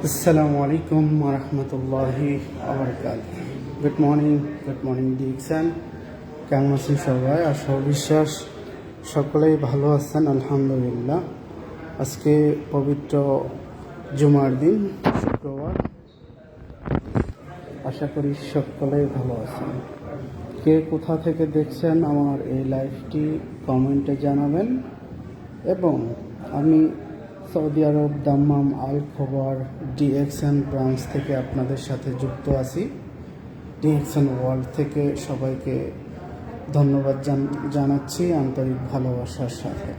আসসালামু আলাইকুম ওয়া রাহমাতুল্লাহি ওয়া বারাকাতুহু। Good morning diction. কেমন আছেন সবাই? আশা ও বিশ্বাস সকলেই ভালো আছেন, আলহামদুলিল্লাহ। আজকে পবিত্র জুমার দিন, শুক্রবার। আশা করি সকলেই ভালো আছেন। কে কোথা থেকে দেখছেন আমার এই লাইভটি কমেন্টে জানাবেন। এবং আমি সৌদি আরব দাম্মাম আল খবর ডিএক্সএন ব্রাঞ্চ থেকে আপনাদের সাথে যুক্ত আছি। ডিএক্সএন ওয়ার্ল্ড থেকে সবাইকে ধন্যবাদ জানাচ্ছি আন্তরিক ভালোবাসার সাথে।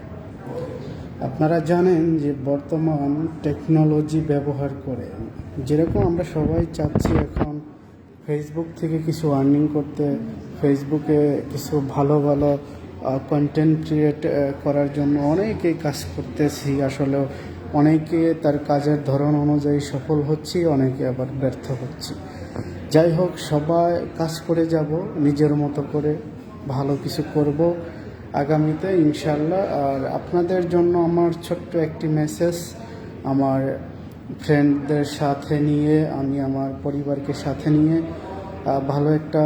আপনারা জানেন যে বর্তমান টেকনোলজি ব্যবহার করে যেরকম আমরা সবাই চাচ্ছি এখন ফেসবুক থেকে কিছু আর্নিং করতে, ফেসবুকে কিছু ভালো ভালো কন্টেন্ট ক্রিয়েট করার জন্য অনেকেই কাজ করতেছি। আসলে অনেকে তার কাজের ধরন অনুযায়ী সফল হচ্ছি, অনেকে আবার ব্যর্থ হচ্ছি। যাই হোক, সবাই কাজ করে যাব, নিজের মতো করে ভালো কিছু করব আগামীতে ইনশাল্লাহ। আর আপনাদের জন্য আমার ছোট্ট একটি মেসেজ, আমার ফ্রেন্ডদের সাথে নিয়ে, আমি আমার পরিবারকে সাথে নিয়ে ভালো একটা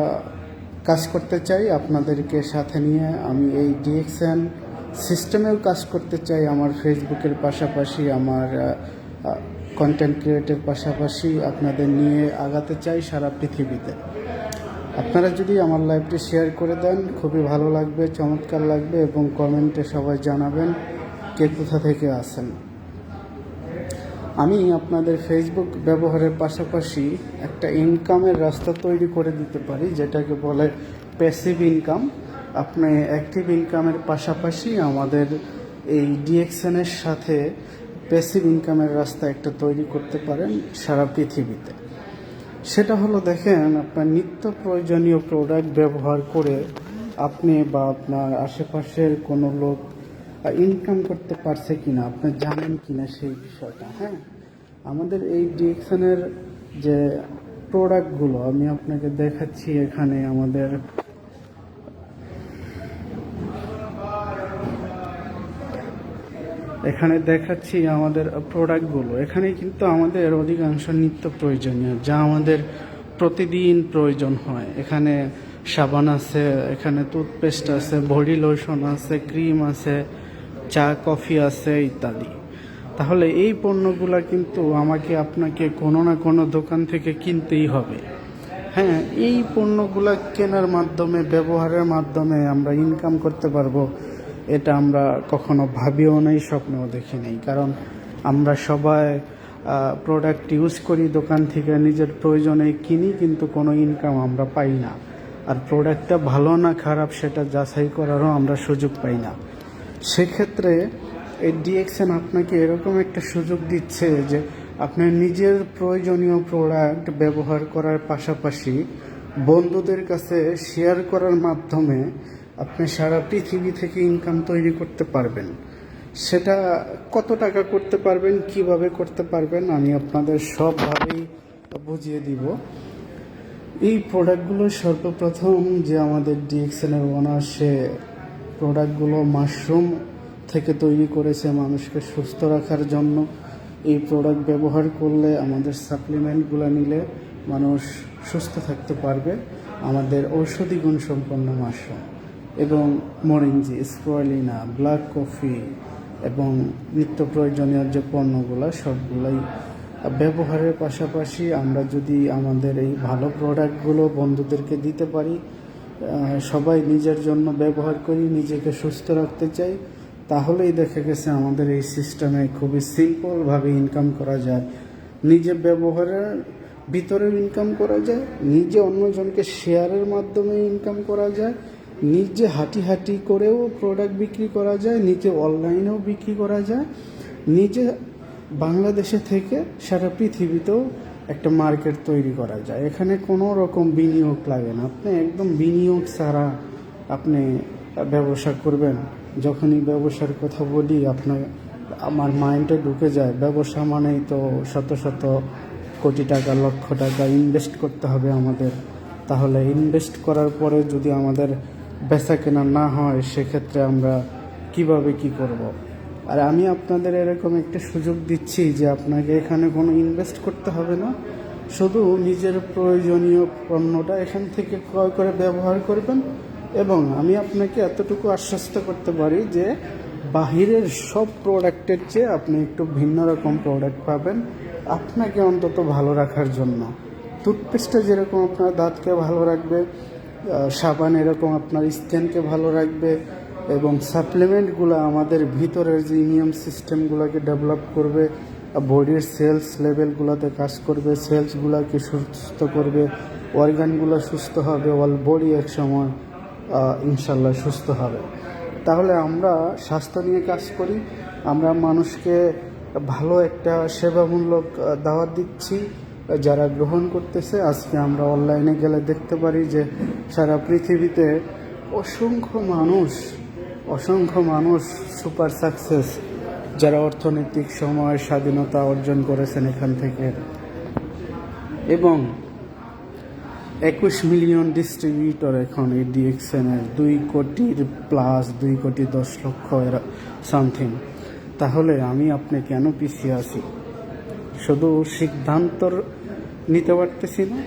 কাজ করতে চাই। আপনাদেরকে সাথে নিয়ে আমি এই ডিএক্সএন সিস্টেমেও কাজ করতে চাই। আমার ফেসবুকের পাশাপাশি, আমার কন্টেন্ট ক্রিয়েটের পাশাপাশি আপনাদের নিয়ে আগাতে চাই সারা পৃথিবীতে। আপনারা যদি আমার লাইভটি শেয়ার করে দেন খুবই ভালো লাগবে, চমৎকার লাগবে। এবং কমেন্টে সবাই জানাবেন কে কোথা থেকে আসেন। আমি আপনাদের ফেসবুক ব্যবহারের পাশাপাশি একটা ইনকামের রাস্তা তৈরি করে দিতে পারি, যেটাকে বলে প্যাসিভ ইনকাম। আপনি অ্যাক্টিভ ইনকামের পাশাপাশি আমাদের এই ডিএক্সএনের সাথে প্যাসিভ ইনকামের রাস্তা একটা তৈরি করতে পারেন সারা পৃথিবীতে। সেটা হলো, দেখেন, আপনার নিত্য প্রয়োজনীয় প্রোডাক্ট ব্যবহার করে আপনি বা আপনার আশেপাশের কোনো লোক ইনকাম করতে পারছে কিনা, আপনি জানেন কিনা সেই বিষয়টা। হ্যাঁ, আমাদের এই ডিএক্সএনের যে প্রোডাক্টগুলো আমি আপনাকে দেখাচ্ছি, এখানে দেখাচ্ছি আমাদের প্রোডাক্টগুলো। এখানে কিন্তু আমাদের অধিকাংশ নিত্য প্রয়োজনীয়, যা আমাদের প্রতিদিন প্রয়োজন হয়। এখানে সাবান আছে, এখানে টুথপেস্ট আছে, বডি লোশন আছে, ক্রিম আছে, চা কফি আছে ইত্যাদি। তাহলে এই পণ্যগুলো কিন্তু আমাকে আপনাকে কোনো না কোনো দোকান থেকে কিনতেই হবে। হ্যাঁ, এই পণ্যগুলো কেনার মাধ্যমে, ব্যবহারের মাধ্যমে আমরা ইনকাম করতে পারবো, এটা আমরা কখনো ভাবিও নাই, স্বপ্নেও দেখি নাই। কারণ আমরা সবাই প্রোডাক্ট ইউজ করি দোকান থেকে, নিজের প্রয়োজনে কিনি, কিন্তু কোনো ইনকাম আমরা পাই না। আর প্রোডাক্টটা ভালো না খারাপ সেটা যাচাই করারও আমরা সুযোগ পাই না। সেক্ষেত্রে এই ডিএক্সএন আপনাকে এরকম একটা সুযোগ দিচ্ছে যে আপনার নিজের প্রয়োজনীয় প্রোডাক্ট ব্যবহার করার পাশাপাশি বন্ধুদের কাছে শেয়ার করার মাধ্যমে আপনি সারা পৃথিবী থেকে ইনকাম তৈরি করতে পারবেন। সেটা কত টাকা করতে পারবেন, কিভাবে করতে পারবেন, আমি আপনাদের সবভাবেই বুঝিয়ে দিব। এই প্রোডাক্টগুলো সর্বপ্রথম যে আমাদের ডিএক্সএনের ওনার, সে প্রোডাক্টগুলো মাশরুম থেকে তৈরি করেছে মানুষকে সুস্থ রাখার জন্য। এই প্রোডাক্ট ব্যবহার করলে, আমাদের সাপ্লিমেন্টগুলো নিলে মানুষ সুস্থ থাকতে পারবে। আমাদের ঔষধি গুণসম্পন্ন মাশরুম এবং মরিঞ্জি, স্প্রুলিনা, ব্ল্যাক কফি এবং নিত্য প্রয়োজনীয় যে পণ্যগুলো সবগুলোই ব্যবহারের পাশাপাশি আমরা যদি আমাদের এই ভালো প্রোডাক্টগুলো বন্ধুদেরকে দিতে পারি, সবাই নিজের জন্য ব্যবহার করি, নিজেকে সুস্থ রাখতে চাই, তাহলেই দেখা গেছে আমাদের এই সিস্টেমে খুবই সিম্পলভাবে ইনকাম করা যায়। নিজে ব্যবহারের ভিতরেও ইনকাম করা যায়, নিজে অন্যজনকে শেয়ারের মাধ্যমে ইনকাম করা যায়, নিজে হাঁটি করেও প্রোডাক্ট বিক্রি করা যায়, নিজে অনলাইনেও বিক্রি করা যায়, নিজে বাংলাদেশে থেকে সারা পৃথিবীতেও একটা মার্কেট তৈরি করা যায়। এখানে কোনো রকম বিনিয়োগ লাগে না, আপনি একদম বিনিয়োগ ছাড়া আপনি ব্যবসা করবেন। যখনই ব্যবসার কথা বলি আমার মাইন্ডে ঢুকে যায়, ব্যবসা মানেই তো শত শত কোটি টাকা, লক্ষ টাকা ইনভেস্ট করতে হবে আমাদের। তাহলে ইনভেস্ট করার পরে যদি আমাদের বেচা কেনা না হয়, সেক্ষেত্রে আমরা কিভাবে কি করব? আর আমি আপনাদের এরকম একটা সুযোগ দিচ্ছি যে আপনাকে এখানে কোনো ইনভেস্ট করতে হবে না, শুধু নিজের প্রয়োজনীয় পণ্যটা এখান থেকে ক্রয় করে ব্যবহার করবেন। এবং আমি আপনাকে এতটুকু আশ্বস্ত করতে পারি যে বাহিরের সব প্রোডাক্টের চেয়ে আপনি একটু ভিন্ন রকম প্রোডাক্ট পাবেন আপনাকে অন্তত ভালো রাখার জন্য। টুথপেস্টটা যেরকম আপনার দাঁতকে ভালো রাখবে, সাবান এরকম আপনার স্কিনকে ভালো রাখবে, এবং সাপ্লিমেন্টগুলো আমাদের ভিতরের যে ইমিউন সিস্টেমগুলোকে ডেভেলপ করবে, বডির সেলস লেভেলগুলোতে কাজ করবে, সেলসগুলোকে সুস্থ করবে, অর্গানগুলো সুস্থ হবে, অল বডি এক সময় ইনশাল্লাহ সুস্থ হবে। তাহলে আমরা স্বাস্থ্য নিয়ে কাজ করি, আমরা মানুষকে ভালো একটা সেবামূলক দাওয়াত দিচ্ছি যারা গ্রহণ করতেছে। আজকে আমরা অনলাইনে গেলে দেখতে পারি যে সারা পৃথিবীতে অসংখ্য মানুষ সুপার সাকসেস, যারা অর্থনৈতিক সময় স্বাধীনতা অর্জন করেছেন এখান থেকে, এবং 21 মিলিয়ন ডিস্ট্রিবিউটর এখন এই ডিএক্সএনের 2 কোটির প্লাস, 2 কোটি 10 লক্ষ সামথিং। তাহলে আমি আপনি কেন পিছিয়ে আছি? শুধু সিদ্ধান্ত নিতে পারতেছি না,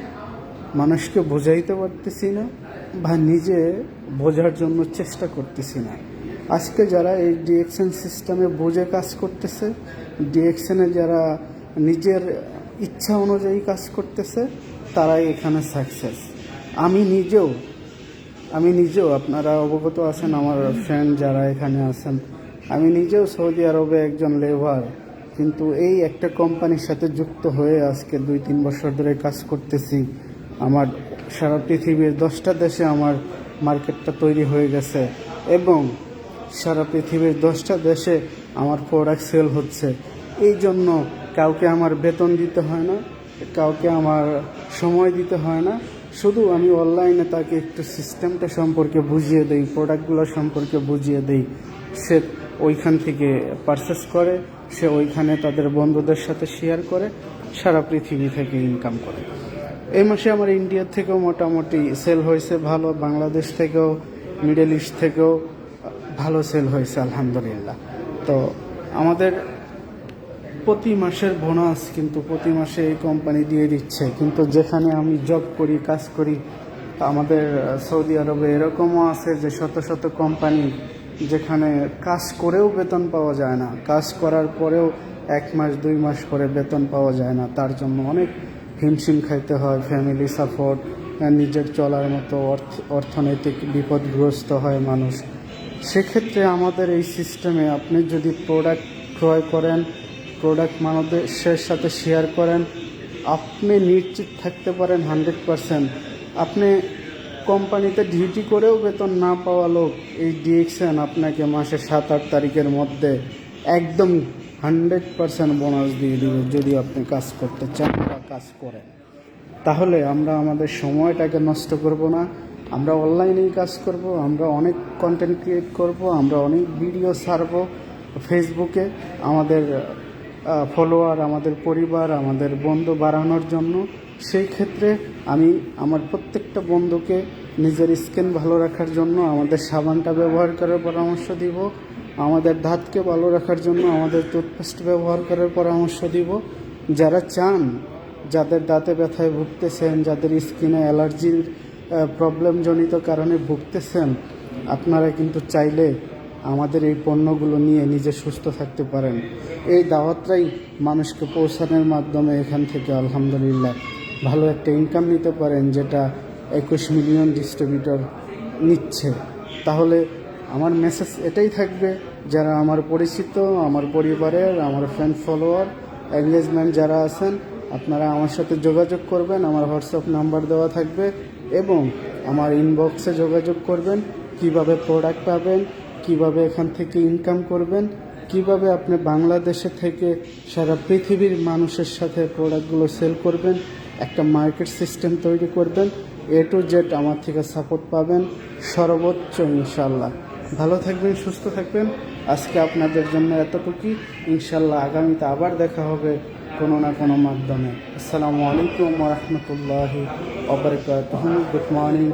মানুষকে বোঝাইতে পারতেছি না, বা নিজে বোঝার জন্য চেষ্টা করতেছি না। আজকে যারা এই ডিএক্সএন সিস্টেমে বুঝে কাজ করতেছে, ডিএক্সএনে যারা নিজের ইচ্ছা অনুযায়ী কাজ করতেছে, তারাই এখানে সাকসেস। আমি নিজেও আপনারা অবগত আছেন, আমার ফ্রেন্ড যারা এখানে আছেন, আমি নিজেও সৌদি আরবে একজন লেবার, কিন্তু এই একটা কোম্পানির সাথে যুক্ত হয়ে আজকে 2-3 বছর ধরে কাজ করতেছি। আমার সারা পৃথিবীর 10টা দেশে আমার মার্কেটটা তৈরি হয়ে গেছে, এবং সারা পৃথিবীর 10টা দেশে আমার প্রোডাক্ট সেল হচ্ছে। এই জন্য কাউকে আমার বেতন দিতে হয় না, কাউকে আমার সময় দিতে হয় না, শুধু আমি অনলাইনে তাকে একটু সিস্টেমটা সম্পর্কে বুঝিয়ে দেই, প্রোডাক্টগুলো সম্পর্কে বুঝিয়ে দেই, সে ওইখান থেকে পারচেস করে, সে ওইখানে তাদের বন্ধুদের সাথে শেয়ার করে, সারা পৃথিবী থেকে ইনকাম করে। এই মাসে আমার ইন্ডিয়া থেকেও মোটামুটি সেল হয়েছে ভালো, বাংলাদেশ থেকেও, মিডল ইস্ট থেকেও ভালো সেল হয়েছে আলহামদুলিল্লাহ। তো আমাদের প্রতি মাসের বোনাস কিন্তু প্রতি মাসে এই কোম্পানি দিয়ে দিচ্ছে, কিন্তু যেখানে আমি জব করি, কাজ করি, আমাদের সৌদি আরবে এরকমও আছে যে শত শত কোম্পানি যেখানে কাজ করেও বেতন পাওয়া যায় না, কাজ করার পরেও 1 মাস 2 মাস পরে বেতন পাওয়া যায় না। তার জন্য অনেক হিমশিম খাইতে হয়, ফ্যামিলি সাপোর্ট, নিজের চলার মতো অর্থনৈতিক বিপদগ্রস্ত হয় মানুষ। সেক্ষেত্রে আমাদের এই সিস্টেমে আপনি যদি প্রোডাক্ট ক্রয় করেন, প্রোডাক্ট মানুষের সাথে শেয়ার করেন, আপনি নিশ্চিত থাকতে পারেন 100%। আপনি কোম্পানিতে ডিউটি করেও বেতন না পাওয়া লোক, এই ডিএক্সএন আপনাকে মাসে 7-8 তারিখের মধ্যে একদম 100% বোনাস দিয়ে দেবে যদি আপনি কাজ করতে চান বা কাজ করেন। তাহলে আমরা আমাদের সময়টাকে নষ্ট করব না, আমরা অনলাইনেই কাজ করব, আমরা অনেক কন্টেন্ট ক্রিয়েট করব, আমরা অনেক ভিডিও ছাড়ব ফেসবুকে আমাদের ফলোয়ার, আমাদের পরিবার, আমাদের বন্ধু বাড়ানোর জন্য। সেই ক্ষেত্রে আমি আমার প্রত্যেকটা বন্ধুকে নিজের স্কিন ভালো রাখার জন্য আমাদের সাবানটা ব্যবহার করার পরামর্শ দিব, আমাদের দাঁতকে ভালো রাখার জন্য আমাদের টুথপেস্ট ব্যবহার করার পরামর্শ দিব। যারা চান, যাদের দাঁতে ব্যথায় ভুগতেছেন, যাদের স্কিনে অ্যালার্জির প্রবলেমজনিত কারণে ভুগতেছেন, আপনারা কিন্তু চাইলে আমাদের এই পণ্যগুলো নিয়ে নিজে সুস্থ থাকতে পারেন। এই দাওয়াতটাই মানুষকে পৌঁছানোর মাধ্যমে এখান থেকে আলহামদুলিল্লাহ ভালো একটা ইনকাম নিতে পারেন, যেটা 21 মিলিয়ন ডিস্ট্রিবিউটর নিচ্ছে। তাহলে আমার মেসেজ এটাই থাকবে, যারা আমার পরিচিত, আমার পরিবারের, আমার ফ্রেন্ড ফলোয়ার, এঙ্গেজমেন্ট যারা আছেন, আপনারা আমার সাথে যোগাযোগ করবেন। আমার হোয়াটসঅ্যাপ নাম্বার দেওয়া থাকবে, এবং আমার ইনবক্সে যোগাযোগ করবেন। কিভাবে প্রোডাক্ট পাবেন, কিভাবে এখান থেকে ইনকাম করবেন, কিভাবে আপনি বাংলাদেশে থেকে সারা পৃথিবীর মানুষের সাথে প্রোডাক্টগুলো সেল করবেন, একটা মার্কেট সিস্টেম তৈরি করবেন, A to Z আমার থেকে সাপোর্ট পাবেন সর্বোচ্চ ইনশাল্লাহ। ভালো থাকবেন, সুস্থ থাকবেন। আজকে আপনাদের জন্য এতটুকুই, ইনশাল্লাহ আগামীতে আবার দেখা হবে কোনো না কোনো মাধ্যমে। আসসালামু আলাইকুম ওয়া রাহমাতুল্লাহি ওয়া বারাকাতুহু। Good morning.